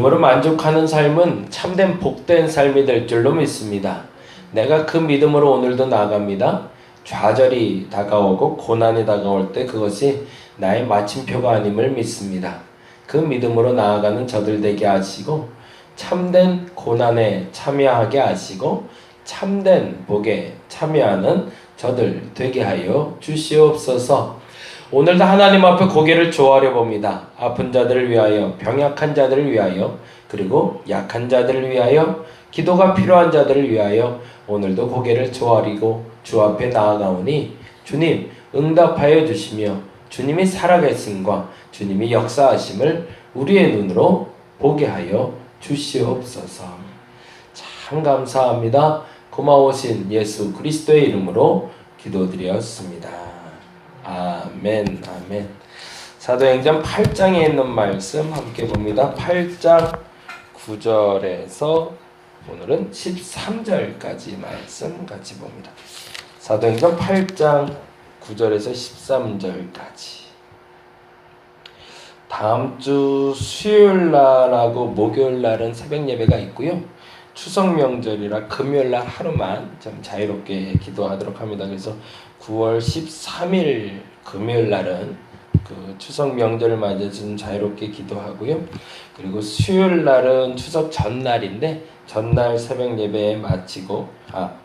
믿음으로 만족하는 삶은 참된 복된 삶이 될 줄로 믿습니다. 내가 그 믿음으로 오늘도 나아갑니다. 좌절이 다가오고 고난이 다가올 때 그것이 나의 마침표가 아님을 믿습니다. 그 믿음으로 나아가는 저들 되게 하시고 참된 고난에 참여하게 하시고 참된 복에 참여하는 저들 되게 하여 주시옵소서. 오늘도 하나님 앞에 고개를 조아려 봅니다. 아픈 자들을 위하여, 병약한 자들을 위하여, 그리고 약한 자들을 위하여, 기도가 필요한 자들을 위하여 오늘도 고개를 조아리고 주 앞에 나아가오니 주님 응답하여 주시며 주님이 살아계심과 주님이 역사하심을 우리의 눈으로 보게 하여 주시옵소서. 참 감사합니다. 고마우신 예수 그리스도의 이름으로 기도드렸습니다. 아멘, 아멘. 사도행전 8장에 있는 말씀 함께 봅니다. 8장 9절에서 오늘은 13절까지 말씀 같이 봅니다. 사도행전 8장 9절에서 13절까지. 다음 주 수요일날하고 목요일날은 새벽 예배가 있고요. 추석 명절이라 금요일날 하루만 좀 자유롭게 기도하도록 합니다. 그래서 9월 13일 금요일날은 그 추석 명절을 맞이해서 좀 자유롭게 기도하고요. 그리고 수요일날은 추석 전날인데 전날 새벽 예배 마치고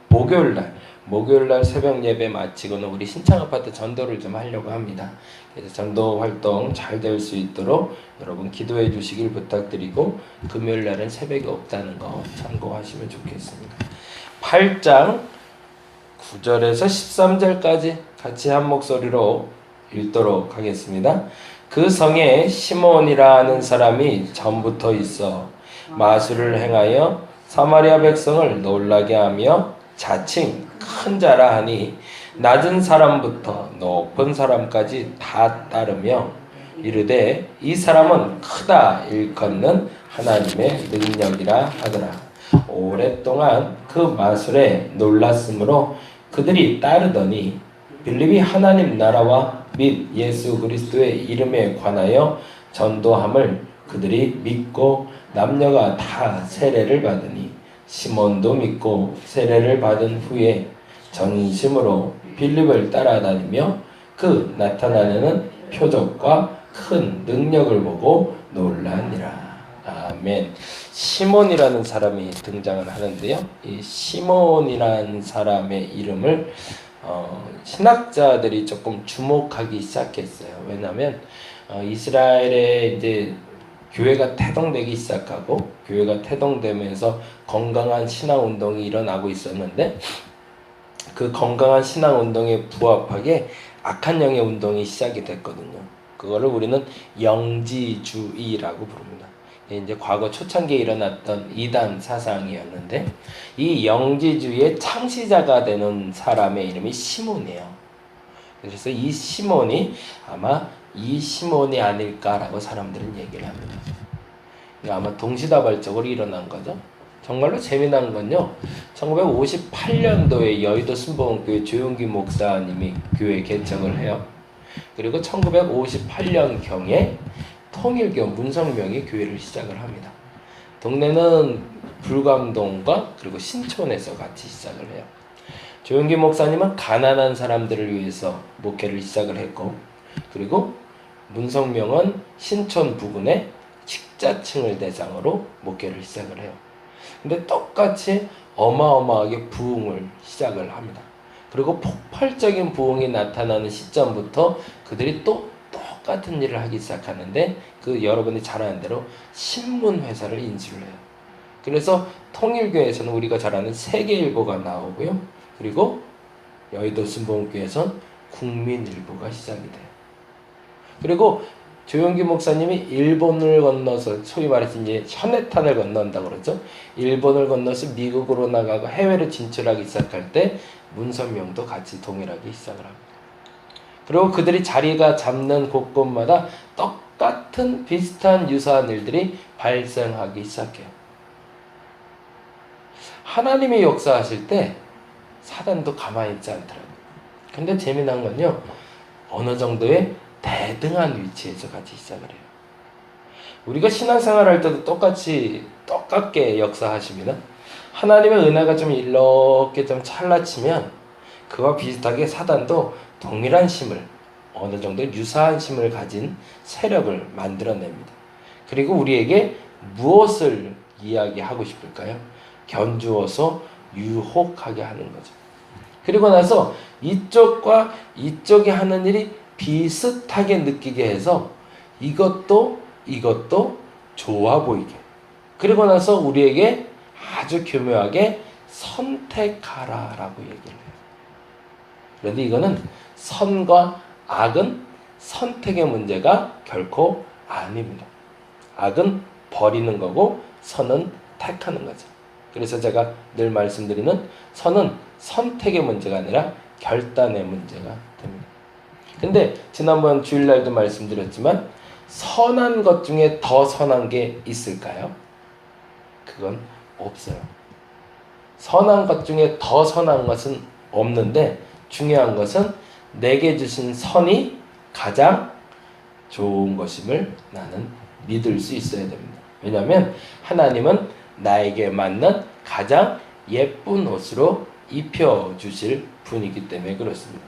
목요일날 새벽 예배 마치고는 우리 신창아파트 전도를 좀 하려고 합니다. 그래서 전도 활동 잘 될 수 있도록 여러분 기도해 주시길 부탁드리고 금요일날은 새벽이 없다는 거 참고하시면 좋겠습니다. 8장 9절에서 13절까지 같이 한 목소리로 읽도록 하겠습니다. 그 성에 시몬이라는 사람이 전부터 있어 마술을 행하여 사마리아 백성을 놀라게 하며 자칭 큰 자라 하니 낮은 사람부터 높은 사람까지 다 따르며 이르되 이 사람은 크다 일컫는 하나님의 능력이라 하더라. 오랫동안 그 마술에 놀랐으므로 그들이 따르더니 빌립이 하나님 나라와 및 예수 그리스도의 이름에 관하여 전도함을 그들이 믿고 남녀가 다 세례를 받으니 시몬도 믿고 세례를 받은 후에 전심으로 빌립을 따라다니며 그 나타나는 표적과 큰 능력을 보고 놀라니라. 아멘. 시몬이라는 사람이 등장을 하는데요. 이 시몬이라는 사람의 이름을 신학자들이 조금 주목하기 시작했어요. 왜냐하면 이스라엘에 이제 교회가 태동되기 시작하고 교회가 태동되면서 건강한 신앙 운동이 일어나고 있었는데 그 건강한 신앙 운동에 부합하게 악한 영의 운동이 시작이 됐거든요. 그거를 우리는 영지주의라고 부릅니다. 이제 과거 초창기에 일어났던 이단 사상이었는데 이 영지주의의 창시자가 되는 사람의 이름이 시몬이에요. 그래서 이 시몬이 아마 이 시몬이 아닐까라고 사람들은 얘기를 합니다. 아마 동시다발적으로 일어난 거죠. 정말로 재미난 건요. 1958년도에 여의도 순복음교회 조용기 목사님이 교회 개척을 해요. 그리고 1958년경에 통일교 문성명이 교회를 시작을 합니다. 동네는 불광동과 그리고 신촌에서 같이 시작을 해요. 조용기 목사님은 가난한 사람들을 위해서 목회를 시작을 했고 그리고 문성명은 신촌 부근의 식자층을 대상으로 목회를 시작을 해요. 근데 똑같이 어마어마하게 부흥을 시작을 합니다. 그리고 폭발적인 부흥이 나타나는 시점부터 그들이 또 똑같은 일을 하기 시작하는데 그 여러분이 잘 아는 대로 신문회사를 인수를 해요. 그래서 통일교에서는 우리가 잘 아는 세계일보가 나오고요. 그리고 여의도 순복음교회에서는 국민일보가 시작이 돼요. 그리고 조용기 목사님이 일본을 건너서 소위 말해서 이제 현해탄을 건넌다고 그러죠. 일본을 건너서 미국으로 나가고 해외로 진출하기 시작할 때 문선명도 같이 동일하게 시작을 합니다. 그리고 그들이 자리가 잡는 곳곳마다 똑같은 비슷한 유사한 일들이 발생하기 시작해요. 하나님이 역사하실 때 사단도 가만히 있지 않더라고요. 근데 재미난 건요. 어느 정도의 대등한 위치에서 같이 시작을 해요. 우리가 신앙생활 할 때도 똑같게 역사하십니다. 하나님의 은혜가 좀 이렇게 좀 찰나치면 그와 비슷하게 사단도 동일한 힘을, 어느 정도 유사한 힘을 가진 세력을 만들어냅니다. 그리고 우리에게 무엇을 이야기하고 싶을까요? 견주어서 유혹하게 하는 거죠. 그리고 나서 이쪽과 이쪽이 하는 일이 비슷하게 느끼게 해서 이것도 좋아 보이게. 그리고 나서 우리에게 아주 교묘하게 선택하라 라고 얘기를 해요. 그런데 이거는 선과 악은 선택의 문제가 결코 아닙니다. 악은 버리는 거고 선은 택하는 거죠. 그래서 제가 늘 말씀드리는 선은 선택의 문제가 아니라 결단의 문제가 됩니다. 근데 지난번 주일날도 말씀드렸지만 선한 것 중에 더 선한 게 있을까요? 그건 없어요. 선한 것 중에 더 선한 것은 없는데 중요한 것은 내게 주신 선이 가장 좋은 것임을 나는 믿을 수 있어야 됩니다. 왜냐하면 하나님은 나에게 맞는 가장 예쁜 옷으로 입혀주실 분이기 때문에 그렇습니다.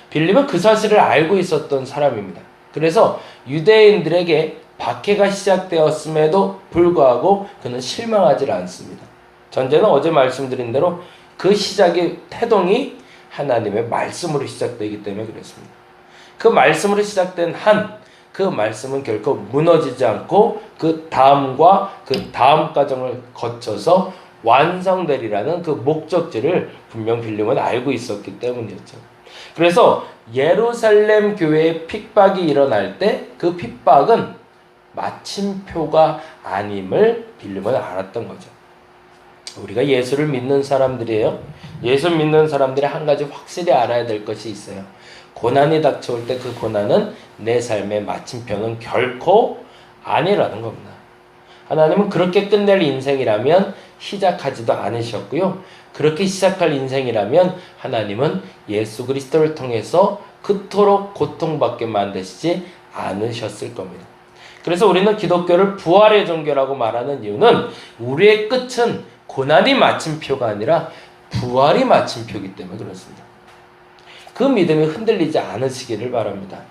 빌립은 그 사실을 알고 있었던 사람입니다. 그래서 유대인들에게 박해가 시작되었음에도 불구하고 그는 실망하지 않습니다. 전제는 어제 말씀드린 대로 그 시작의 태동이 하나님의 말씀으로 시작되기 때문에 그렇습니다. 그 말씀으로 시작된 그 말씀은 결코 무너지지 않고 그 다음과 그 다음 과정을 거쳐서 완성되리라는 그 목적지를 분명 빌립은 알고 있었기 때문이었죠. 그래서 예루살렘 교회에 핍박이 일어날 때 그 핍박은 마침표가 아님을 빌립은 알았던 거죠. 우리가 예수를 믿는 사람들이에요. 예수 믿는 사람들이 한 가지 확실히 알아야 될 것이 있어요. 고난이 닥쳐올 때 그 고난은 내 삶의 마침표는 결코 아니라는 겁니다. 하나님은 그렇게 끝낼 인생이라면 시작하지도 않으셨고요. 그렇게 시작할 인생이라면 하나님은 예수 그리스도를 통해서 그토록 고통받게 만드시지 않으셨을 겁니다. 그래서 우리는 기독교를 부활의 종교라고 말하는 이유는 우리의 끝은 고난이 마침표가 아니라 부활이 마침표이기 때문에 그렇습니다. 그 믿음이 흔들리지 않으시기를 바랍니다.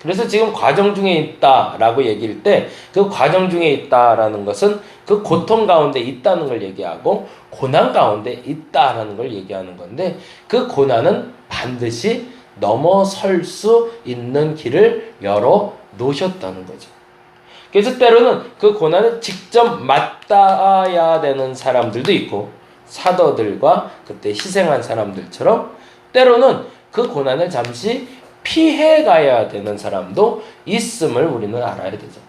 그래서 지금 과정 중에 있다라고 얘기할 때 그 과정 중에 있다라는 것은 그 고통 가운데 있다는 걸 얘기하고 고난 가운데 있다라는 걸 얘기하는 건데 그 고난은 반드시 넘어설 수 있는 길을 열어 놓으셨다는 거죠. 그래서 때로는 그 고난을 직접 맞닿아야 되는 사람들도 있고 사도들과 그때 희생한 사람들처럼 때로는 그 고난을 잠시 피해 가야 되는 사람도 있음을 우리는 알아야 되죠.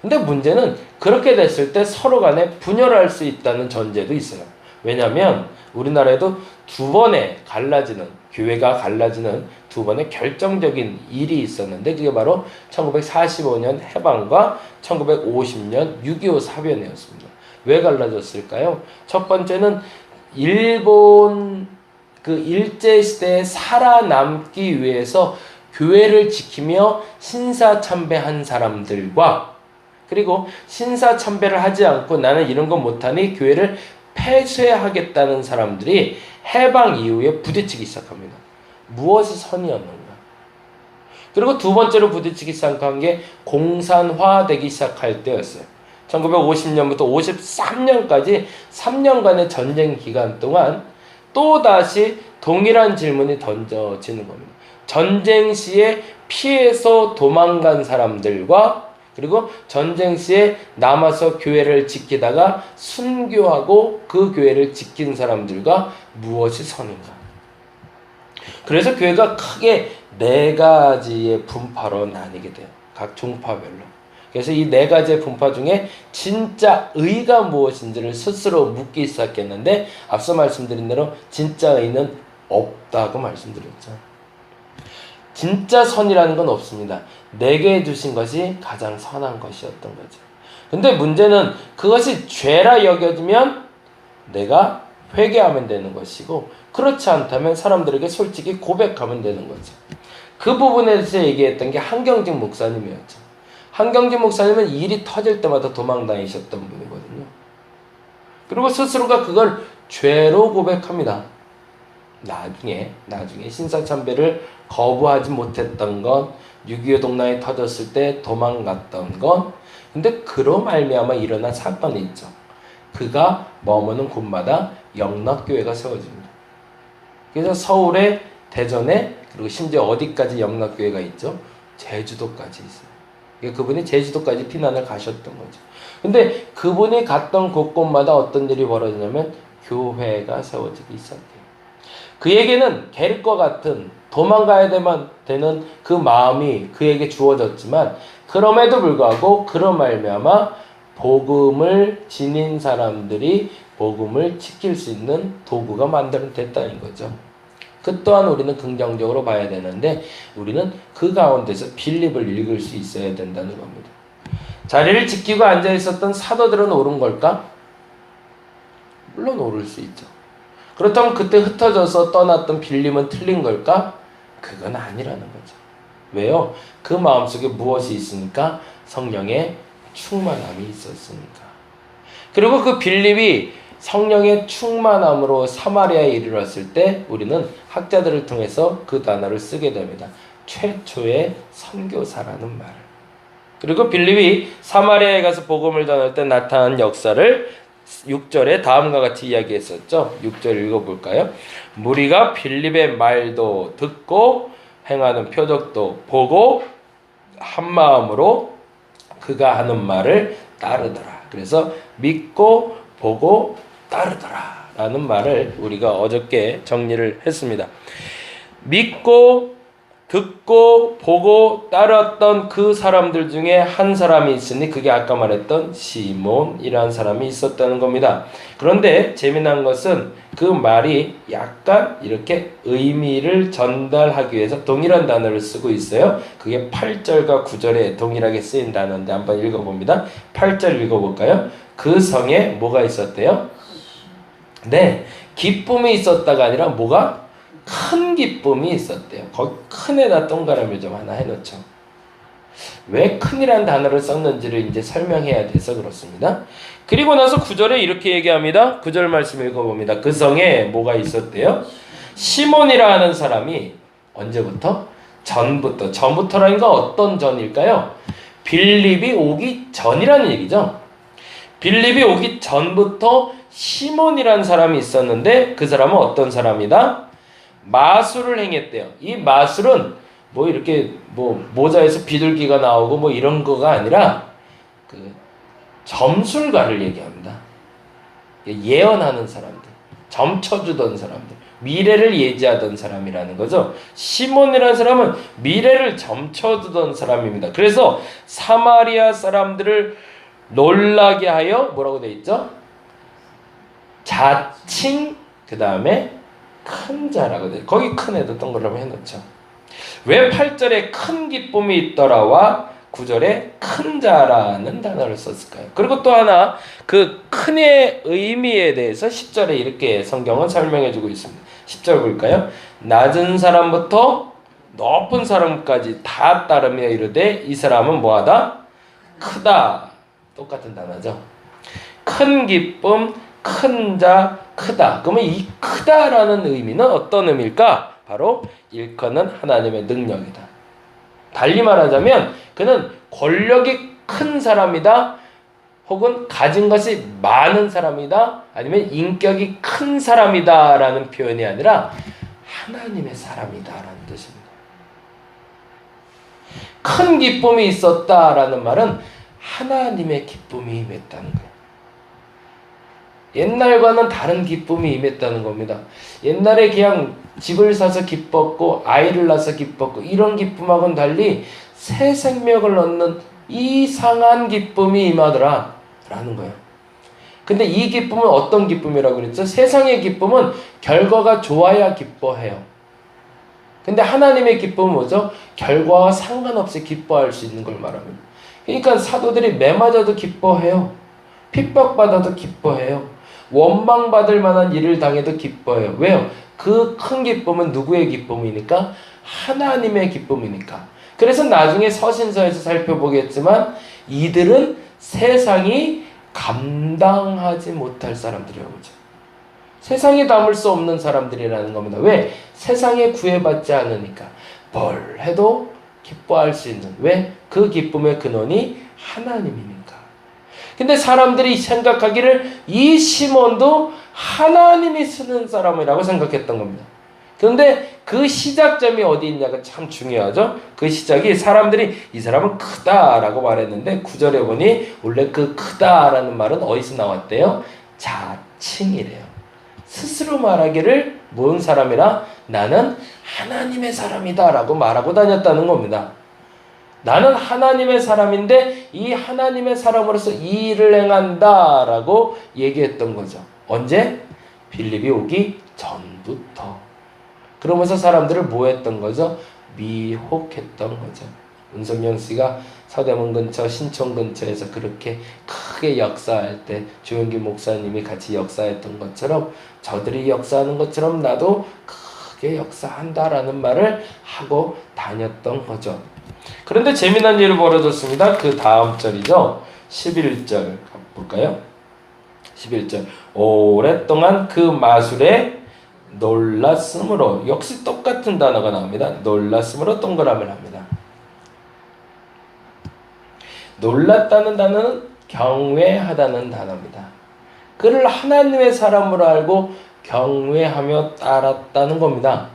근데 문제는 그렇게 됐을 때 서로 간에 분열할 수 있다는 전제도 있어요. 왜냐하면 우리나라에도 두 번의 교회가 갈라지는 두 번의 결정적인 일이 있었는데 그게 바로 1945년 해방과 1950년 6.25 사변이었습니다. 왜 갈라졌을까요? 첫 번째는 일본 그 일제시대에 살아남기 위해서 교회를 지키며 신사참배한 사람들과 그리고 신사참배를 하지 않고 나는 이런 거 못하니 교회를 폐쇄하겠다는 사람들이 해방 이후에 부딪히기 시작합니다. 무엇이 선이었는가? 그리고 두 번째로 부딪히기 시작한 게 공산화되기 시작할 때였어요. 1950년부터 53년까지 3년간의 전쟁 기간 동안 또다시 동일한 질문이 던져지는 겁니다. 전쟁 시에 피해서 도망간 사람들과 그리고 전쟁 시에 남아서 교회를 지키다가 순교하고 그 교회를 지킨 사람들과 무엇이 선인가? 그래서 교회가 크게 4가지의 분파로 나뉘게 돼요. 각 종파별로. 그래서 이 4가지의 분파 중에 진짜 의가 무엇인지를 스스로 묻기 시작했는데 앞서 말씀드린 대로 진짜 의는 없다고 말씀드렸죠. 진짜 선이라는 건 없습니다. 내게 주신 것이 가장 선한 것이었던 거죠. 근데 문제는 그것이 죄라 여겨지면 내가 회개하면 되는 것이고 그렇지 않다면 사람들에게 솔직히 고백하면 되는 거죠. 그 부분에 대해서 얘기했던 게 한경직 목사님이었죠. 한경진 목사님은 일이 터질 때마다 도망다니셨던 분이거든요. 그리고 스스로가 그걸 죄로 고백합니다. 나중에 신사참배를 거부하지 못했던 건 6.25 동란이 터졌을 때 도망갔던 건, 근데 그로 말미암아 일어난 사건이 있죠. 그가 머무는 곳마다 영락교회가 세워집니다. 그래서 서울에, 대전에, 그리고 심지어 어디까지 영락교회가 있죠? 제주도까지 있어요. 그분이 제주도까지 피난을 가셨던 거죠. 근데 그분이 갔던 곳곳마다 어떤 일이 벌어지냐면 교회가 세워지기 시작해요. 그에게는 계륵과 같은 도망가야 되는 그 마음이 그에게 주어졌지만, 그럼에도 불구하고 그로 말미암아 복음을 지닌 사람들이 복음을 지킬 수 있는 도구가 만들어졌다는 거죠. 그 또한 우리는 긍정적으로 봐야 되는데, 우리는 그 가운데서 빌립을 읽을 수 있어야 된다는 겁니다. 자리를 지키고 앉아 있었던 사도들은 옳은 걸까? 물론 옳을 수 있죠. 그렇다면 그때 흩어져서 떠났던 빌립은 틀린 걸까? 그건 아니라는 거죠. 왜요? 그 마음속에 무엇이 있으니까? 성령의 충만함이 있었으니까. 그리고 그 빌립이 성령의 충만함으로 사마리아에 이르렀을 때 우리는 학자들을 통해서 그 단어를 쓰게 됩니다. 최초의 선교사라는 말. 그리고 빌립이 사마리아에 가서 복음을 전할 때 나타난 역사를 6절에 다음과 같이 이야기했었죠. 6절 읽어볼까요? 무리가 빌립의 말도 듣고 행하는 표적도 보고 한 마음으로 그가 하는 말을 따르더라. 그래서 믿고 보고 따르더라 라는 말을 우리가 어저께 정리를 했습니다. 믿고 듣고 보고 따랐던 그 사람들 중에 한 사람이 있으니 그게 아까 말했던 시몬이라는 사람이 있었다는 겁니다. 그런데 재미난 것은 그 말이 약간 이렇게 의미를 전달하기 위해서 동일한 단어를 쓰고 있어요. 그게 8절과 9절에 동일하게 쓰인 단어인데 한번 읽어봅니다. 8절 읽어볼까요? 그 성에 뭐가 있었대요? 네, 기쁨이 있었다가 아니라 뭐가? 큰 기쁨이 있었대요. 거기 큰에다 동그라미 좀 하나 해놓죠. 왜 큰이라는 단어를 썼는지를 이제 설명해야 돼서 그렇습니다. 그리고 나서 9절에 이렇게 얘기합니다. 9절 말씀 읽어봅니다. 그 성에 뭐가 있었대요? 시몬이라 하는 사람이 언제부터? 전부터라는 건 어떤 전일까요? 빌립이 오기 전이라는 얘기죠. 빌립이 오기 전부터 시몬이라는 사람이 있었는데 그 사람은 어떤 사람이다? 마술을 행했대요. 이 마술은 뭐 이렇게 뭐 모자에서 비둘기가 나오고 뭐 이런 거가 아니라 그 점술가를 얘기합니다. 예언하는 사람들, 점쳐주던 사람들, 미래를 예지하던 사람이라는 거죠. 시몬이라는 사람은 미래를 점쳐주던 사람입니다. 그래서 사마리아 사람들을 놀라게 하여 뭐라고 돼 있죠? 자칭 그 다음에 큰 자라고 돼. 거기 큰 애도 동그라미 해놓죠. 왜 8절에 큰 기쁨이 있더라와 9절에 큰 자라는 단어를 썼을까요? 그리고 또 하나 그 큰의 의미에 대해서 10절에 이렇게 성경은 설명해주고 있습니다. 10절 볼까요? 낮은 사람부터 높은 사람까지 다 따르며 이르되 이 사람은 뭐하다? 크다. 똑같은 단어죠. 큰 기쁨, 큰 자, 크다. 그러면 이 크다라는 의미는 어떤 의미일까? 바로 일컫는 하나님의 능력이다. 달리 말하자면 그는 권력이 큰 사람이다. 혹은 가진 것이 많은 사람이다. 아니면 인격이 큰 사람이다 라는 표현이 아니라 하나님의 사람이다 라는 뜻입니다. 큰 기쁨이 있었다라는 말은 하나님의 기쁨이 임했다는 거예요. 옛날과는 다른 기쁨이 임했다는 겁니다. 옛날에 그냥 집을 사서 기뻤고 아이를 낳아서 기뻤고 이런 기쁨하고는 달리 새 생명을 얻는 이상한 기쁨이 임하더라 라는 거예요. 근데 이 기쁨은 어떤 기쁨이라고 그랬죠? 세상의 기쁨은 결과가 좋아야 기뻐해요. 근데 하나님의 기쁨은 뭐죠? 결과와 상관없이 기뻐할 수 있는 걸 말합니다. 그러니까 사도들이 매 맞아도 기뻐해요. 핍박받아도 기뻐해요. 원망받을 만한 일을 당해도 기뻐해요. 왜요? 그 큰 기쁨은 누구의 기쁨이니까? 하나님의 기쁨이니까. 그래서 나중에 서신서에서 살펴보겠지만 이들은 세상이 감당하지 못할 사람들이라고 하죠. 세상에 담을 수 없는 사람들이라는 겁니다. 왜? 세상에 구애받지 않으니까. 뭘 해도 기뻐할 수 있는. 왜? 그 기쁨의 근원이 하나님이니까. 근데 사람들이 생각하기를 이 시몬도 하나님이 쓰는 사람이라고 생각했던 겁니다. 그런데 그 시작점이 어디 있냐가 참 중요하죠. 그 시작이 사람들이 이 사람은 크다라고 말했는데 9절에 보니 원래 그 크다라는 말은 어디서 나왔대요? 자칭이래요. 스스로 말하기를 뭔 사람이라? 나는 하나님의 사람이다 라고 말하고 다녔다는 겁니다. 나는 하나님의 사람인데 이 하나님의 사람으로서 이 일을 행한다 라고 얘기했던 거죠. 언제? 빌립이 오기 전부터. 그러면서 사람들을 뭐 했던 거죠? 미혹했던 거죠. 문성영 씨가 서대문 근처, 신촌 근처에서 그렇게 크게 역사할 때 조용기 목사님이 같이 역사했던 것처럼 저들이 역사하는 것처럼 나도 크게 역사한다라는 말을 하고 다녔던 거죠. 그런데 재미난 일이 벌어졌습니다. 그 다음 절이죠. 11절 볼까요? 11절 오랫동안 그 마술에 놀랐으므로 역시 똑같은 단어가 나옵니다. 놀랐으므로 동그라미를 합니다. 놀랐다는 단어는 경외하다는 단어입니다. 그를 하나님의 사람으로 알고 경외하며 따랐다는 겁니다.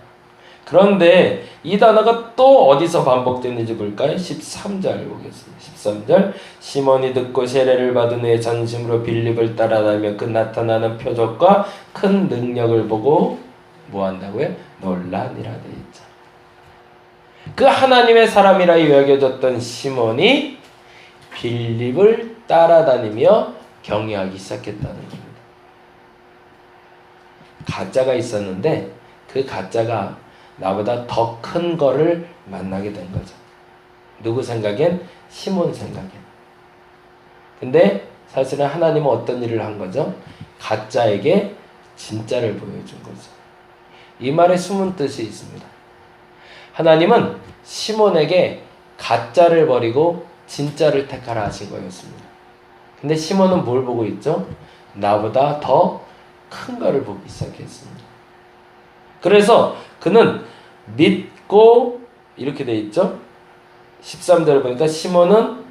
그런데 이 단어가 또 어디서 반복되는지 볼까요? 13절 보겠습니다. 13절 시몬이 듣고 세례를 받은 후에 전심으로 빌립을 따라다니며 그 나타나는 표적과 큰 능력을 보고 뭐 한다고요? 놀라니라 되어 있죠. 그 하나님의 사람이라 여겨졌던 시몬이 빌립을 따라다니며 경외하기 시작했다는 겁니다. 가짜가 있었는데 그 가짜가 나보다 더 큰 거를 만나게 된 거죠. 누구 생각엔? 시몬 생각엔. 근데 사실은 하나님은 어떤 일을 한 거죠? 가짜에게 진짜를 보여준 거죠. 이 말에 숨은 뜻이 있습니다. 하나님은 시몬에게 가짜를 버리고 진짜를 택하라 하신 거였습니다. 근데 시몬은 뭘 보고 있죠? 나보다 더 큰 거를 보기 시작했습니다. 그래서 그는 믿고 이렇게 돼 있죠. 13절을 보니까 시몬은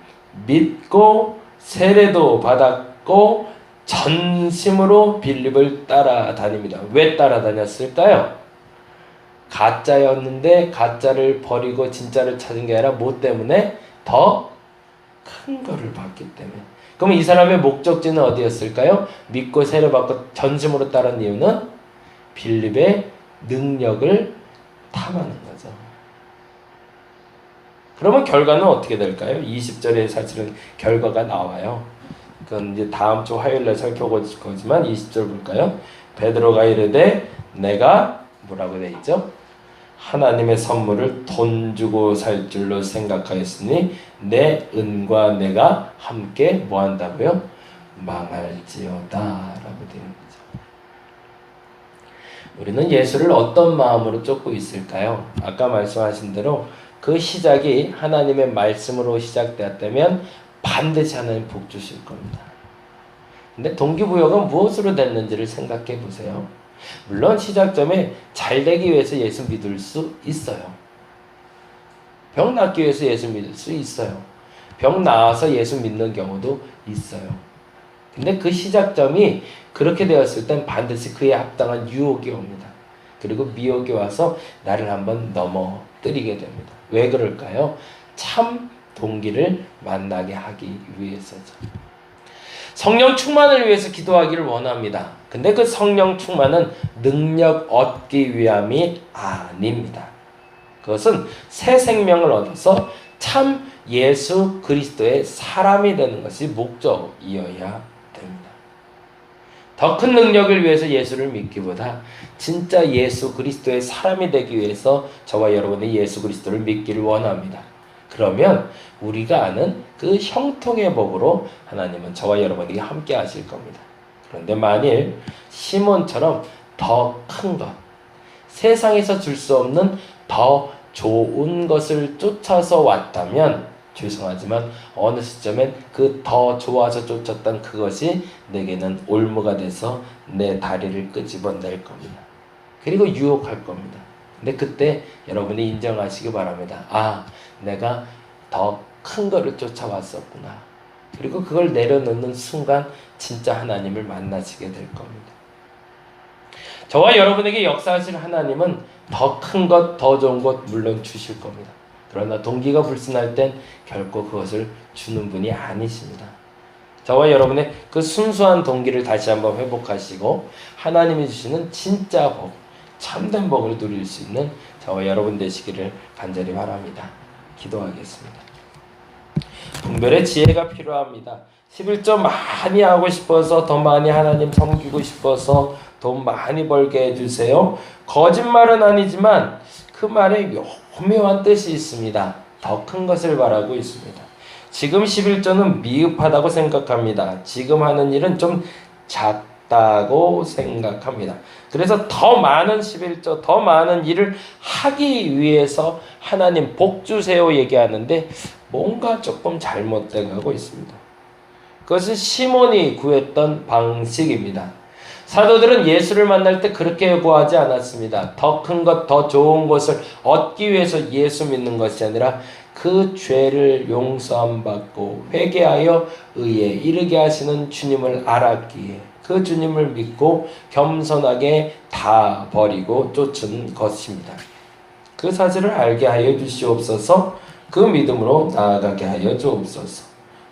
믿고 세례도 받았고 전심으로 빌립을 따라다닙니다. 왜 따라다녔을까요? 가짜였는데 가짜를 버리고 진짜를 찾은 게 아니라 뭐 때문에? 더 큰 거를 봤기 때문에. 그럼 이 사람의 목적지는 어디였을까요? 믿고 세례받고 전심으로 따른 이유는 빌립의 능력을 탐하는 거죠. 그러면 결과는 어떻게 될까요? 20절에 사실은 결과가 나와요. 그건 이제 다음 주 화요일날 살펴볼 거지만 20절 볼까요? 베드로가 이르되 내가 뭐라고 돼 있죠? 하나님의 선물을 돈 주고 살 줄로 생각하였으니 내 은과 내가 함께 뭐 한다고요? 망할지어다 라고 되어 있죠. 우리는 예수를 어떤 마음으로 쫓고 있을까요? 아까 말씀하신 대로 그 시작이 하나님의 말씀으로 시작되었다면 반드시 하나님 복 주실 겁니다. 근데 동기부여가 무엇으로 됐는지를 생각해 보세요. 물론 시작점에 잘 되기 위해서 예수 믿을 수 있어요. 병 낫기 위해서 예수 믿을 수 있어요. 병 나아서 예수 믿는 경우도 있어요. 근데 그 시작점이 그렇게 되었을 땐 반드시 그에 합당한 유혹이 옵니다. 그리고 미혹이 와서 나를 한번 넘어뜨리게 됩니다. 왜 그럴까요? 참 동기를 만나게 하기 위해서죠. 성령 충만을 위해서 기도하기를 원합니다. 근데 그 성령 충만은 능력 얻기 위함이 아닙니다. 그것은 새 생명을 얻어서 참 예수 그리스도의 사람이 되는 것이 목적이어야 됩니다. 더 큰 능력을 위해서 예수를 믿기보다 진짜 예수 그리스도의 사람이 되기 위해서 저와 여러분이 예수 그리스도를 믿기를 원합니다. 그러면 우리가 아는 그 형통의 복으로 하나님은 저와 여러분에게 함께 하실 겁니다. 그런데 만일 시몬처럼 더 큰 것, 세상에서 줄 수 없는 더 좋은 것을 쫓아서 왔다면 죄송하지만 어느 시점엔 그 더 좋아서 쫓았던 그것이 내게는 올무가 돼서 내 다리를 끄집어낼 겁니다. 그리고 유혹할 겁니다. 근데 그때 여러분이 인정하시기 바랍니다. 아, 내가 더 큰 거를 쫓아왔었구나. 그리고 그걸 내려놓는 순간 진짜 하나님을 만나시게 될 겁니다. 저와 여러분에게 역사하실 하나님은 더 큰 것, 더 좋은 것 물론 주실 겁니다. 그러나 동기가 불순할 땐 결코 그것을 주는 분이 아니십니다. 저와 여러분의 그 순수한 동기를 다시 한번 회복하시고 하나님이 주시는 진짜 복, 참된 복을 누릴 수 있는 저와 여러분 되시기를 간절히 바랍니다. 기도하겠습니다. 분별의 지혜가 필요합니다. 11조 많이 하고 싶어서 더 많이 하나님 섬기고 싶어서 돈 많이 벌게 해주세요. 거짓말은 아니지만 그 말에 묘한 뜻이 있습니다. 더 큰 것을 바라고 있습니다. 지금 11조는 미흡하다고 생각합니다. 지금 하는 일은 좀 작다고 생각합니다. 그래서 더 많은 11조, 더 많은 일을 하기 위해서 하나님 복 주세요 얘기하는데 뭔가 조금 잘못돼 가고 있습니다. 그것은 시몬이 구했던 방식입니다. 사도들은 예수를 만날 때 그렇게 구하지 않았습니다. 더 큰 것, 더 좋은 것을 얻기 위해서 예수 믿는 것이 아니라 그 죄를 용서함 받고 회개하여 의에 이르게 하시는 주님을 알았기에 그 주님을 믿고 겸손하게 다 버리고 쫓은 것입니다. 그 사실을 알게 하여 주시옵소서. 그 믿음으로 나아가게 하여 주옵소서.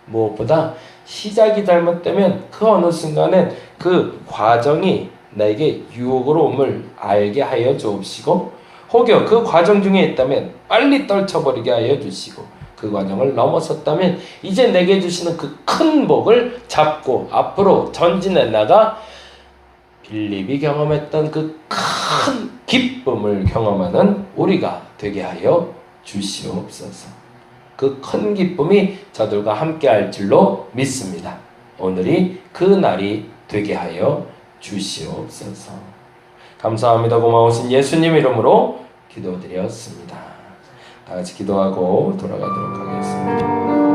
무엇보다 시작이 잘못되면 그 어느 순간엔 그 과정이 나에게 유혹으로 옴을 알게 하여 주옵시고 혹여 그 과정 중에 있다면 빨리 떨쳐버리게 하여 주시고 그 과정을 넘어섰다면 이제 내게 주시는 그 큰 복을 잡고 앞으로 전진해 나가 빌립이 경험했던 그 큰 기쁨을 경험하는 우리가 되게 하여 주시옵소서. 그 큰 기쁨이 저들과 함께 할 줄로 믿습니다. 오늘이 그 날이 되게 하여 주시옵소서. 감사합니다. 고마우신 예수님 이름으로 기도드렸습니다. 다 같이 기도하고 돌아가도록 하겠습니다.